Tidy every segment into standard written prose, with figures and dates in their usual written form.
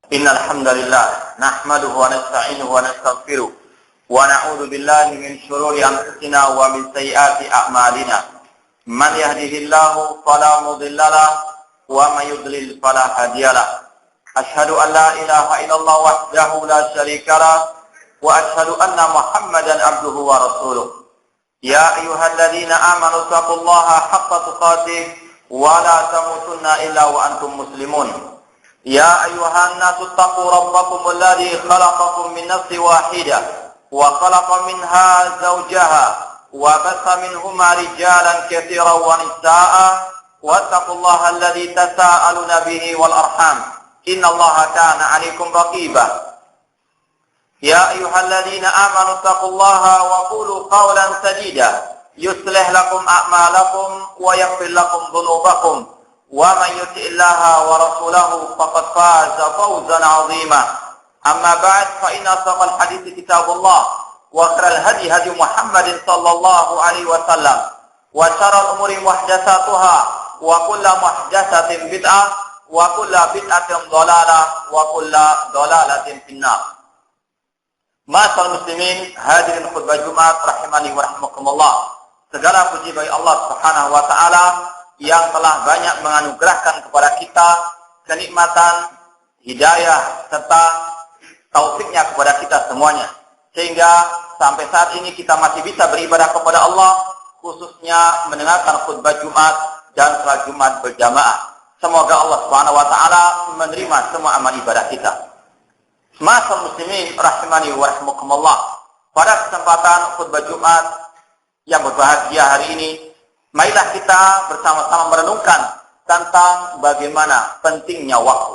Innal hamdalillah nahmaduhu wa nasta'inuhu wa nastaghfiruh wa na'udzu billahi min shururi anfusina wa min sayyiati a'malina. Man yahdihillahu fala mudilla lahu wa may yudlil fala hadiya lahu. Asyhadu an la ilaha illallah wahdahu la syarika lahu wa asyhadu anna Muhammadan abduhu wa rasuluh. Ya ayyuhalladzina amanu taqullaha haqqa tuqatih wa la tamutunna illa wa antum muslimun. يا أيها الناس اتقوا ربكم الذي خلقكم من نفس واحدة وخلق منها زوجها وبث منهما رجالا كثيرا ونساء واتقوا الله الذي تساءلون به والأرحام إن الله كان عليكم رقيبا يا أيها الذين آمنوا اتقوا الله وقولوا قولا سديدا يصلح لكم أعمالكم ويغفر لكم ذنوبكم ومن يطع الله ورسوله فقد فاز فوزا عظيما أما بعد فإن أصدق الحديث كتاب الله وخير الهدي هدي محمد صلى الله عليه وسلم وشر الأمور محدثاتها وكل محدثة بدعة وكل بدعة ضلالة وكل ضلالة في النار. Ma'asyiral muslimin, hadirin khutbah Jumat rahimani wa rahimakumullah. Segala puji bagi Allah Subhanahu wa taala yang telah banyak menganugerahkan kepada kita kenikmatan, hidayah, serta taufiknya kepada kita semuanya. Sehingga sampai saat ini kita masih bisa beribadah kepada Allah, khususnya mendengarkan khutbah Jumat dan salat Jumat berjamaah. Semoga Allah Subhanahu wa taala menerima semua amal ibadah kita. Ma'asyiral muslimin rahimani wa rahimakumullah. Pada kesempatan khutbah Jumat yang berbahagia hari ini, marilah kita bersama-sama merenungkan tentang bagaimana pentingnya waktu.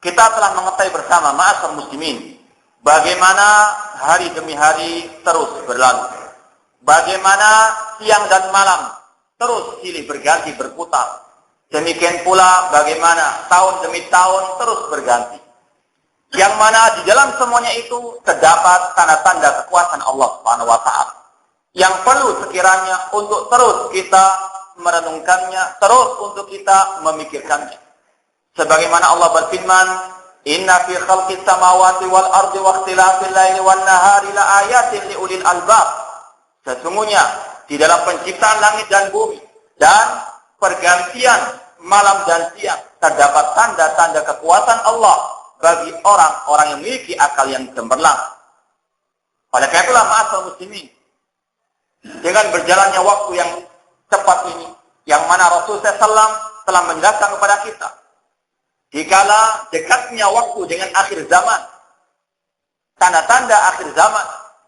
Kita telah mengetahui bersama ma'asyiral muslimin bagaimana hari demi hari terus berlalu. Bagaimana siang dan malam terus silih berganti berputar. Demikian pula bagaimana tahun demi tahun terus berganti. Yang mana di dalam semuanya itu terdapat tanda-tanda kekuasaan Allah Subhanahu wa taala yang perlu sekiranya untuk terus kita merenungkannya, terus untuk kita memikirkannya. Sebagaimana Allah berfirman, "Inna fi khalqis samawati wal ardi wa ikhtilafil laili wan nahari la ayatin li ulil albab." Sesungguhnya di dalam penciptaan langit dan bumi dan pergantian malam dan siang terdapat tanda-tanda kekuasaan Allah bagi orang-orang yang memiliki akal yang cemerlang. Oleh karena itulah ma'asyiral muslimin, dengan berjalannya waktu yang cepat ini, yang mana Rasulullah SAW telah menjelaskan kepada kita, dikala dekatnya waktu dengan akhir zaman, tanda-tanda akhir zaman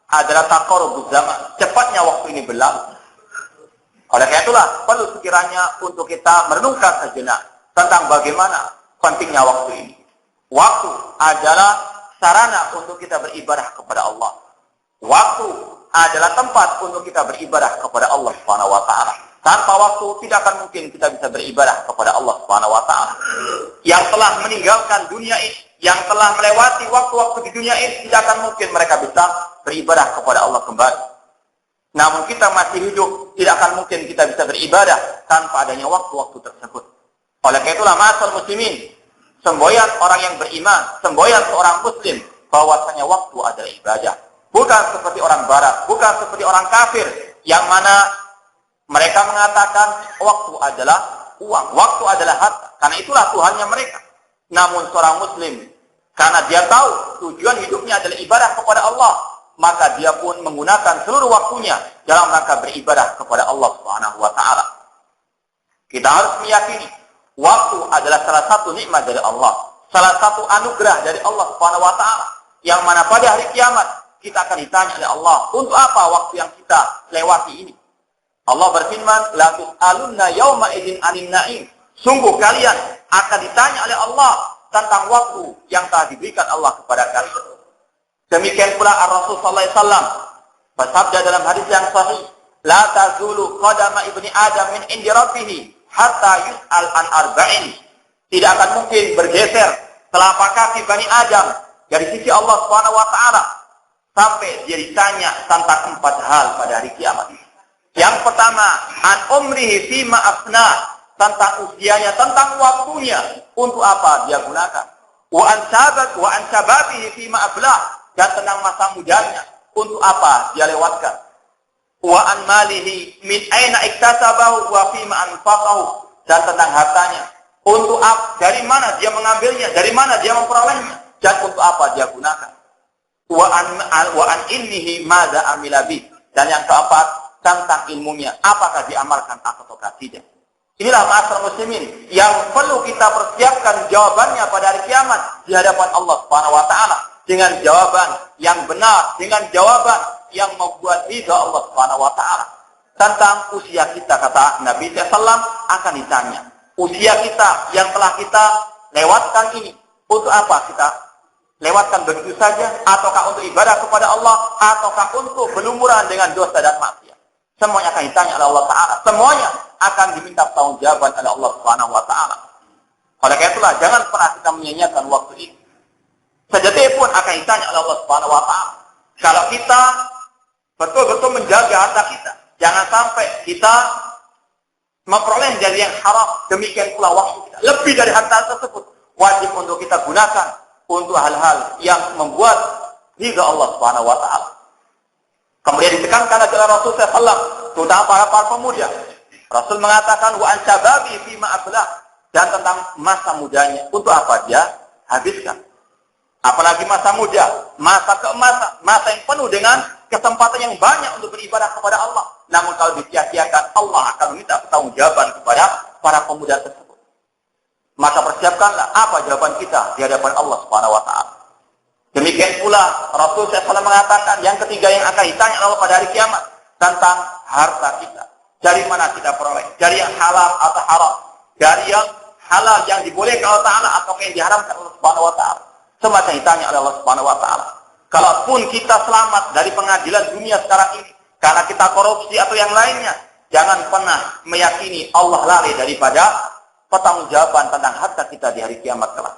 adalah taqarrubuz zaman, cepatnya waktu ini berlalu. Oleh karena itulah perlu sekiranya untuk kita merenungkan sejenak tentang bagaimana pentingnya waktu ini. Waktu adalah sarana untuk kita beribadah kepada Allah. Waktu adalah tempat untuk kita beribadah kepada Allah Subhanahu wa taala. Tanpa waktu tidak akan mungkin kita bisa beribadah kepada Allah Subhanahu wa taala. Yang telah meninggalkan dunia ini, yang telah melewati waktu-waktu di dunia ini, tidak akan mungkin mereka bisa beribadah kepada Allah kembali. Namun kita masih hidup, tidak akan mungkin kita bisa beribadah tanpa adanya waktu-waktu tersebut. Oleh karena itulah ma'asyiral muslimin, semboyan orang yang beriman, semboyan seorang muslim, bahwasanya waktu adalah ibadah. Bukan seperti orang barat, bukan seperti orang kafir, yang mana mereka mengatakan waktu adalah uang, waktu adalah harta, karena itulah Tuhannya mereka. Namun seorang muslim, karena dia tahu tujuan hidupnya adalah ibadah kepada Allah, maka dia pun menggunakan seluruh waktunya dalam rangka beribadah kepada Allah Subhanahu wa taala. Kita harus meyakini waktu adalah salah satu nikmat dari Allah, salah satu anugerah dari Allah Subhanahu wa taala, yang mana pada hari kiamat kita akan ditanya oleh Allah, untuk apa waktu yang kita lewati ini? Allah berfirman, "La tus'alunna yauma idzin 'anil na'im." Sungguh kalian akan ditanya oleh Allah tentang waktu yang telah diberikan Allah kepada kalian. Demikian pula Rasul sallallahu alaihi wasallam bersabda dalam hadis yang sahih, "La tazulu qadama ibni Adam min indi rabbih hatta yus'al an arba'in." Tidak akan mungkin bergeser telapak kaki Bani Adam dari sisi Allah Subhanahu wa taala sampai dia ditanya tentang 4 hal pada hari kiamat. Yang pertama, an umrihi fima afna, tentang usianya, tentang waktunya, untuk apa dia gunakan. Wa an shababihi fi ma ablah, dan tentang masa mudanya, untuk apa dia lewatkan. Wa an malihi min aina iktasabahu wa fi ma anfaqahu, dan tentang hartanya, untuk apa, dari mana dia mengambilnya, dari mana dia memperolehnya, dan untuk apa dia gunakan. Wa an ilmihi madza amila bih, dan yang keempat tentang ilmunya, apakah diamalkan atau tidak. Inilah ma'asyiral muslimin yang perlu kita persiapkan jawabannya pada hari kiamat di hadapan Allah Subhanahu wa taala, dengan jawaban yang benar, dengan jawaban yang membuat ridha Allah Subhanahu wa taala. Tentang usia kita, kata Nabi sallallahu akan ditanya. Usia kita yang telah kita lewatkan ini, untuk apa kita lewatkan begitu saja, ataukah untuk ibadah kepada Allah, ataukah untuk berlumuran dengan dosa dan maksiat. Semuanya akan ditanya oleh Allah Ta'ala. Semuanya akan diminta pertanggungjawaban oleh Allah Subhanahu wa taala. Oleh karena itulah jangan pernah kita menyia-nyiakan waktu ini. Sejati pun akan ditanya oleh Allah Subhanahu wa taala. Kalau kita betul-betul menjaga harta kita, jangan sampai kita memperoleh dari yang haram, demikian pula waktu kita. Lebih dari harta tersebut wajib untuk kita gunakan untuk hal-hal yang membuat ridha Allah Subhanahu wa taala. Kemudian ditekankan oleh Rasul sallallahu, terutama para pemuda. Rasul mengatakan wa an shababi fi ma ablah, dan tentang masa mudanya, untuk apa dia habiskan. Apalagi masa muda, masa keemasan, masa yang penuh dengan kesempatan yang banyak untuk beribadah kepada Allah. Namun kalau disia-siakan, Allah akan meminta pertanggungjawaban kepada para pemuda tersebut. Maka persiapkanlah apa jawaban kita di hadapan Allah Subhanahu wa taala. Demikian pula Rasul SAW mengatakan yang ketiga yang akan ditanya Allah pada hari kiamat, tentang harta kita. Dari mana kita peroleh? Dari yang halal atau haram? Dari yang halal yang dibolehkan Allah Ta'ala atau yang diharamkan Allah Subhanahu wa taala. Semua akan ditanya oleh Allah Subhanahu wa taala. Kalaupun kita selamat dari pengadilan dunia sekarang ini karena kita korupsi atau yang lainnya, jangan pernah meyakini Allah lari daripada pertanggungjawaban tentang harta kita di hari kiamat kelak.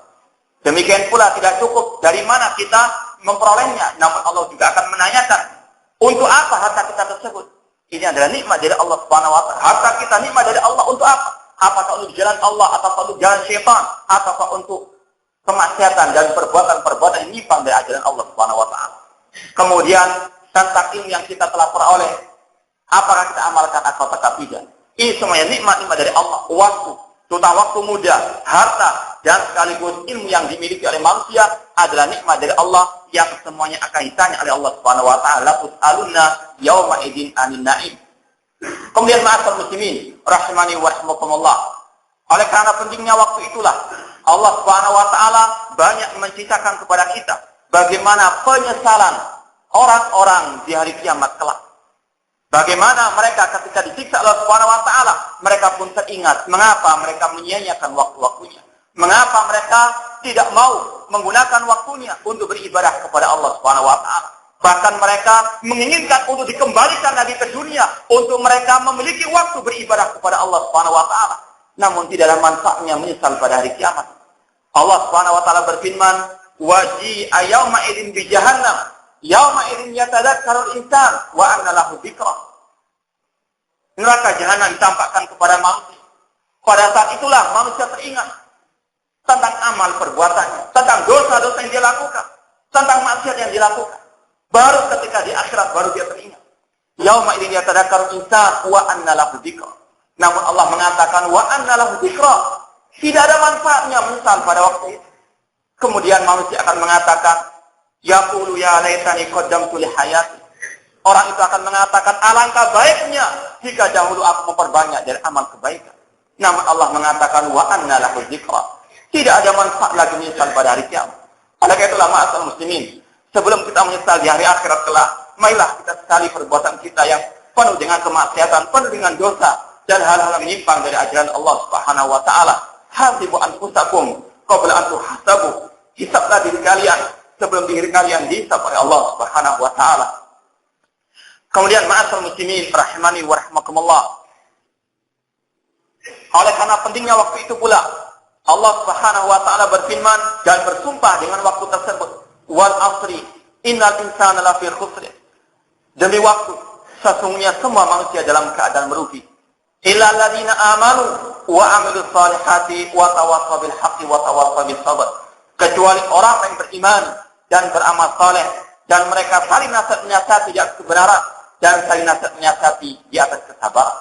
Demikian pula tidak cukup dari mana kita memperolehnya, namun Allah juga akan menanyakan untuk apa harta kita tersebut. Ini adalah nikmat dari Allah Subhanahu wa taala. Harta kita nikmat dari Allah untuk apa? Apakah untuk jalan Allah, atau untuk jalan syaitan, ataukah untuk kemaksiatan dan perbuatan-perbuatan yang menyimpang dari ajaran Allah Subhanahu wa taala. Kemudian tentang ilmu yang kita telah peroleh, apakah kita amalkan atau tidak. Ini semuanya nikmat-nikmat dari Allah. Waktu, terutama waktu muda, harta, dan sekaligus ilmu yang dimiliki oleh manusia adalah nikmat dari Allah yang semuanya akan ditanya oleh Allah Subhanahu wa taala. Tus'alunna yauma idzin 'anil na'im. Kemudian ma'asyiral muslimin rahimani wa rahimakumullah. Oleh karena pentingnya waktu itulah Allah Subhanahu wa taala banyak menceritakan kepada kita bagaimana penyesalan orang-orang di hari kiamat kelak. Bagaimana mereka ketika disiksa Allah Subhanahu wa taala, mereka pun teringat mengapa mereka menyia-nyiakan waktu-waktunya. Mengapa mereka tidak mau menggunakan waktunya untuk beribadah kepada Allah Subhanahu wa taala. Bahkan mereka menginginkan untuk dikembalikan lagi ke dunia untuk mereka memiliki waktu beribadah kepada Allah Subhanahu wa taala. Namun tidak ada manfaatnya menyesal pada hari kiamat. Allah Subhanahu wa taala berfirman, "Waji'a yauma idzin bi jahannam, yauma idzin yatadzakkarul insan wa anna lahu dzikra." Neraka jahanam ditampakkan kepada manusia. Pada saat itulah manusia teringat tentang amal perbuatannya, tentang dosa-dosa yang dia lakukan, tentang maksiat yang dilakukan. Baru ketika di akhirat baru dia teringat. Yauma idzin yatadzakkarul insan wa anna lahu dzikra. Namun Allah mengatakan wa anna lahu dzikra. Tidak ada manfaatnya menyesal pada waktu itu. Kemudian manusia akan mengatakan, yaqulu ya laitani qaddamtu li hayati. Orang itu akan mengatakan, alangkah baiknya jika dahulu aku memperbanyak dari amal kebaikan. Namun Allah mengatakan wa anna lahu dzikra. Tidak ada manfaat lagi menyesal pada hari kiamat. Oleh karena itulah ma'asyiral muslimin, sebelum kita menyesal di hari akhirat kelak, marilah kita sekali perbuatan kita yang penuh dengan kemaksiatan, penuh dengan dosa dan hal-hal yang menyimpang dari ajaran Allah Subhanahu wa taala. Hasibu anfusakum qabla an tuhasabu. Hisablah diri kalian sebelum diri kalian dihisab oleh Allah Subhanahu wa taala. Kemudian ma'asyiral muslimin rahimani wa rahimakumullah. Oleh karena pentingnya waktu itu pula Allah Subhanahu wa taala berfirman dan bersumpah dengan waktu tersebut, wal asri innal insana lafi khusr. Demi waktu, sesungguhnya semua manusia dalam keadaan merugi. Illal ladzina amanu wa amilus salihati wa tawassaw bil haqqi wa tawassaw bis sabr. Kecuali orang yang beriman dan beramal saleh dan mereka saling menasihati di atas kebenaran dan saling menasihati di atas kesabaran.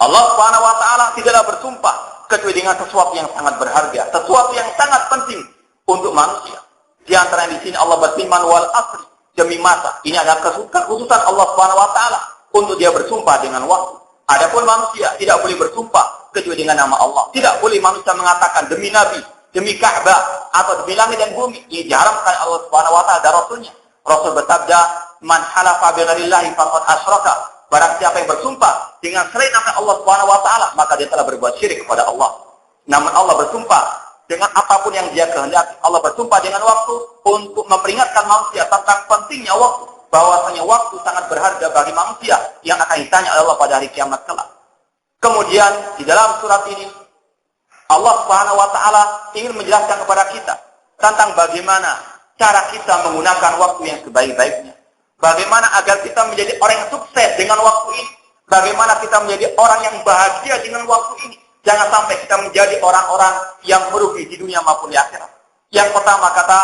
Allah Subhanahu wa taala tidaklah bersumpah kecuali dengan sesuatu yang sangat berharga, sesuatu yang sangat penting untuk manusia. Di antara di sini Allah berfirman wal asri, demi masa. Ini adalah kekhususan Allah Subhanahu wa taala untuk dia bersumpah dengan waktu. Adapun manusia tidak boleh bersumpah kecuali dengan nama Allah. Tidak boleh manusia mengatakan demi Nabi, demi Ka'bah atau demi langit dan bumi. Ini diharamkan Allah Subhanahu wa taala dan Rasulnya. Rasul bersabda, "Man halafa bi ghairillahi faqad asyraka." Barang siapa yang bersumpah dengan selain nama Allah Subhanahu wa taala, maka dia telah berbuat syirik kepada Allah. Namun Allah bersumpah dengan apapun yang dia kehendaki. Allah bersumpah dengan waktu untuk memperingatkan manusia tentang pentingnya waktu, bahwasanya waktu sangat berharga bagi manusia yang akan ditanya oleh Allah pada hari kiamat kelak. Kemudian di dalam surat ini Allah Subhanahu wa taala ingin menjelaskan kepada kita tentang bagaimana cara kita menggunakan waktu yang sebaik-baiknya. Bagaimana agar kita menjadi orang yang sukses dengan waktu ini. Bagaimana kita menjadi orang yang bahagia dengan waktu ini. Jangan sampai kita menjadi orang-orang yang merugi di dunia maupun di akhirat. Yang pertama kata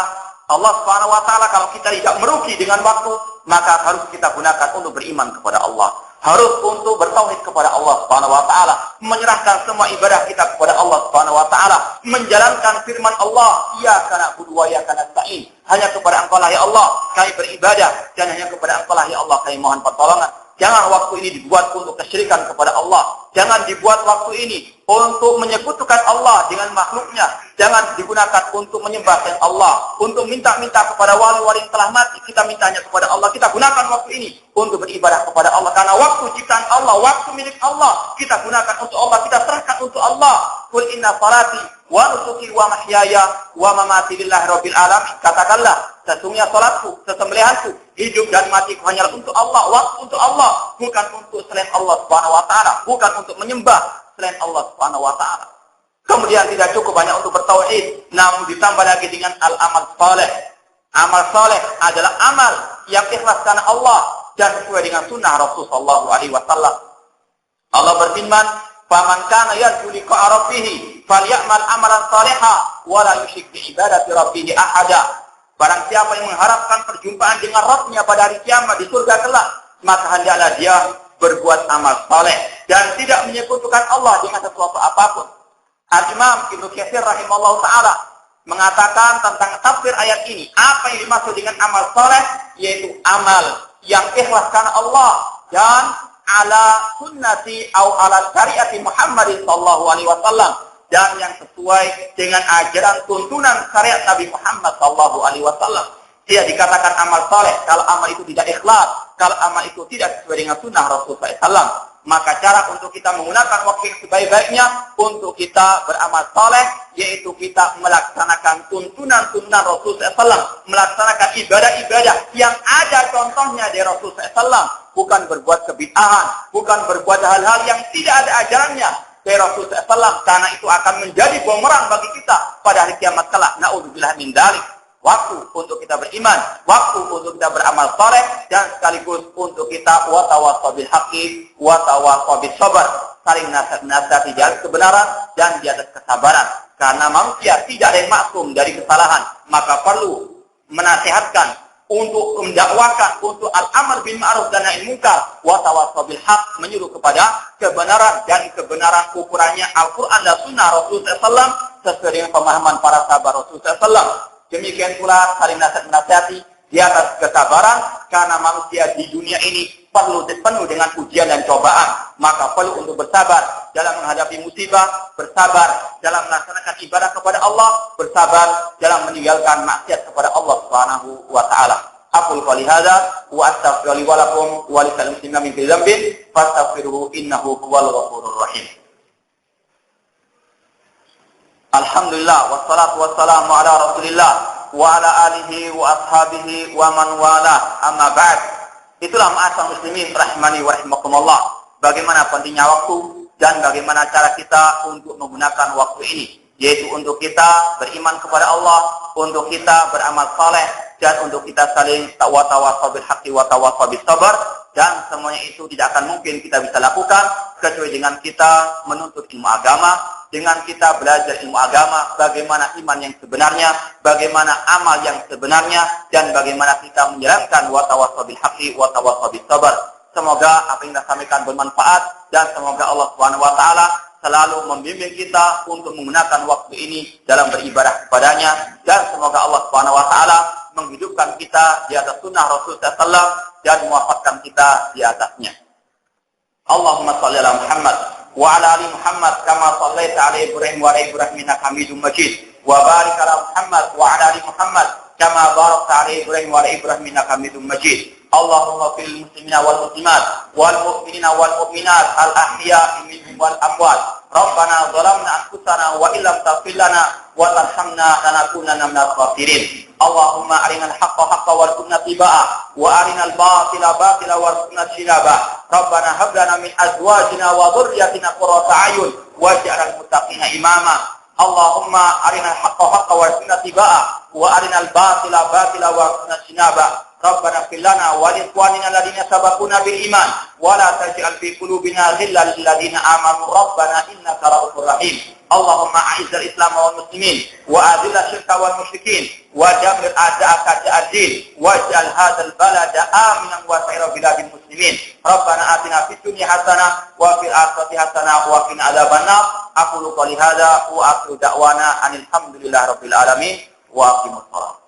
Allah Subhanahu wa taala, kalau kita tidak merugi dengan waktu, maka harus kita gunakan untuk beriman kepada Allah. Harus untuk bertauhid kepada Allah Subhanahu wa taala, menyerahkan semua ibadah kita kepada Allah Subhanahu wa taala, menjalankan firman Allah, iyyaka na'budu wa iyyaka nasta'in. Hanya kepada Engkau lah ya Allah kami beribadah, dan hanya kepada Engkau lah ya Allah kami mohon pertolongan. Jangan waktu ini dibuat untuk kesyirikan kepada Allah. Jangan dibuat waktu ini untuk menyekutukan Allah dengan makhluknya. Jangan digunakan untuk menyembah selain Allah, untuk minta-minta kepada wali-wali yang telah mati. Kita mintanya kepada Allah. Kita gunakan waktu ini untuk beribadah kepada Allah. Karena waktu ciptaan Allah, waktu milik Allah. Kita gunakan untuk Allah. Kita serahkan untuk Allah. Qul inna salati wa nusuki wa mahyaya wa mamati lillahi rabbil alamin. Katakanlah, sesungguhnya salatku, sesembelihanku, hidup dan matiku hanyalah untuk Allah, waktu untuk Allah, bukan untuk selain Allah Subhanahu wa taala, bukan untuk menyembah selain Allah Subhanahu wa taala. Kemudian tidak cukup hanya untuk bertauhid, namun ditambah lagi dengan al-amal saleh. Amal saleh adalah amal yang ikhlas karena Allah dan sesuai dengan sunnah Rasulullah sallallahu alaihi wasallam. Allah berfirman, "Faman kana yarju liqa'a rabbih falyamal amalan shalihan wa la yusyrik bi ibadati rabbih ahada." Barang siapa yang mengharapkan perjumpaan dengan Rabb-Nya pada hari kiamat di surga kelak, maka hendaklah dia berbuat amal saleh dan tidak menyekutukan Allah dengan sesuatu apapun. Al-Imam Ibnu Katsir rahimahullah ta'ala mengatakan tentang tafsir ayat ini, apa yang dimaksud dengan amal saleh, yaitu amal yang ikhlas karena Allah dan ala sunnati atau ala syariati Muhammadin sallallahu alaihi wasallam, dan yang sesuai dengan ajaran tuntunan syariat Nabi Muhammad sallallahu alaihi wasallam. Dia dikatakan amal saleh kalau amal itu tidak ikhlas, kalau amal itu tidak sesuai dengan sunnah Rasulullah SAW. Maka cara untuk kita menggunakan waktu yang sebaik-baiknya untuk kita beramal saleh, yaitu kita melaksanakan tuntunan-tuntunan Rasulullah SAW, melaksanakan ibadah-ibadah yang ada contohnya dari Rasulullah SAW, bukan berbuat kebid'ahan, bukan berbuat hal-hal yang tidak ada ajarannya dari Rasulullah SAW, karena itu akan menjadi bumerang bagi kita pada hari kiamat kelak. Na'udzubillah min dzalik. Waktu untuk kita beriman, waktu untuk kita beramal saleh, dan sekaligus untuk kita watawassaw bil haqqi watawassaw bis sabr, saling nasihat di atas kebenaran dan di atas kesabaran. Karena manusia tidak ada yang maksum dari kesalahan, maka perlu menasihatkan, untuk mendakwakan, untuk al-amr bil ma'ruf dan nahi munkar, watawassaw bil haqq, menyuruh kepada kebenaran, dan kebenaran ukurannya Al-Qur'an dan sunnah Rasulullah SAW sesuai dengan pemahaman para sahabat Rasulullah SAW. Demikian pula saling nasihati di atas kesabaran, karena manusia di dunia ini penuh dengan ujian dan cobaan. Maka perlu untuk bersabar dalam menghadapi musibah, bersabar dalam melaksanakan ibadah kepada Allah, bersabar dalam meninggalkan maksiat kepada Allah Subhanahu wa taala. Aqulu qouli hadza wa astaghfiru li wa lakum wa lisal muslimina min kulli dhanbin fastaghfiruhu innahu huwal ghafurur rahim. Alhamdulillah wassalatu wassalamu ala Rasulillah wa ala alihi wa ashabihi wa man wala, amma ba'd. Itulah ma'asyiral muslimin rahimani wa rahimakumullah, bagaimana pentingnya waktu dan bagaimana cara kita untuk menggunakan waktu ini, yaitu untuk kita beriman kepada Allah, untuk kita beramal saleh, dan untuk kita saling tawassaw bil haqqi wa tawassaw bis sabr, dan semuanya itu tidak akan mungkin kita bisa lakukan kecuali dengan kita menuntut ilmu agama, dengan kita belajar ilmu agama, bagaimana iman yang sebenarnya, bagaimana amal yang sebenarnya, dan bagaimana kita menjalankan wa tawassaw bil haqqi wa tawassaw bis sabr. Semoga apa yang kita sampaikan bermanfaat, dan semoga Allah Subhanahu wa taala selalu membimbing kita untuk menggunakan waktu ini dalam beribadah kepadanya, dan semoga Allah Subhanahu wa taala menghidupkan kita di atas sunnah Rasulullah SAW dan mewafatkan kita di atasnya. Allahumma shalli ala Muhammad wa ala ali Muhammad kama shallaita ala Ibrahim wa ala Ibrahim innaka Hamidum Majid, wa barik ala Muhammad wa ala ali Muhammad kama barakta ala Ibrahim wa ala Ibrahim innaka Hamidum Majid. Allahumma fil muslimina wal muslimat wal mu'minina wal mu'minat al ahya'i minhum wal amwat. Rabbana zalamna anfusana wa illam taghfir lana wa tarhamna lanakunanna minal khasirin. Allahumma arinal haqqa haqqan warzuqna ittiba'ah wa arinal batila batila warzuqna ijtinabah. Rabbana hab lana min azwajina wa dhurriyyatina qurrata a'yun waj'alna lil muttaqina imama. Allahumma arinal haqqa haqqan warzuqna ittiba'ah wa arinal batila batila warzuqna ijtinabah. Rabbana ighfir lana wa li ikhwanina alladhina sabaquna bil iman wa la taj'al fi qulubina ghillan lil ladzina amanu rabbana innaka ra'ufur rahim. Allahumma a'izzal islam wal muslimin wa adhil asyirka wal musyrikin wa dammir a'da'aka a'da'ad-din waj'al hadzal balada aminan wa sa'ira biladil muslimin. Rabbana atina fid dunya hasanah wa fil akhirati hasanah wa qina adzabannar. Aqulu qouli hadza wa akhiru da'wana anil hamdulillahi rabbil alamin wa aqimus shalah.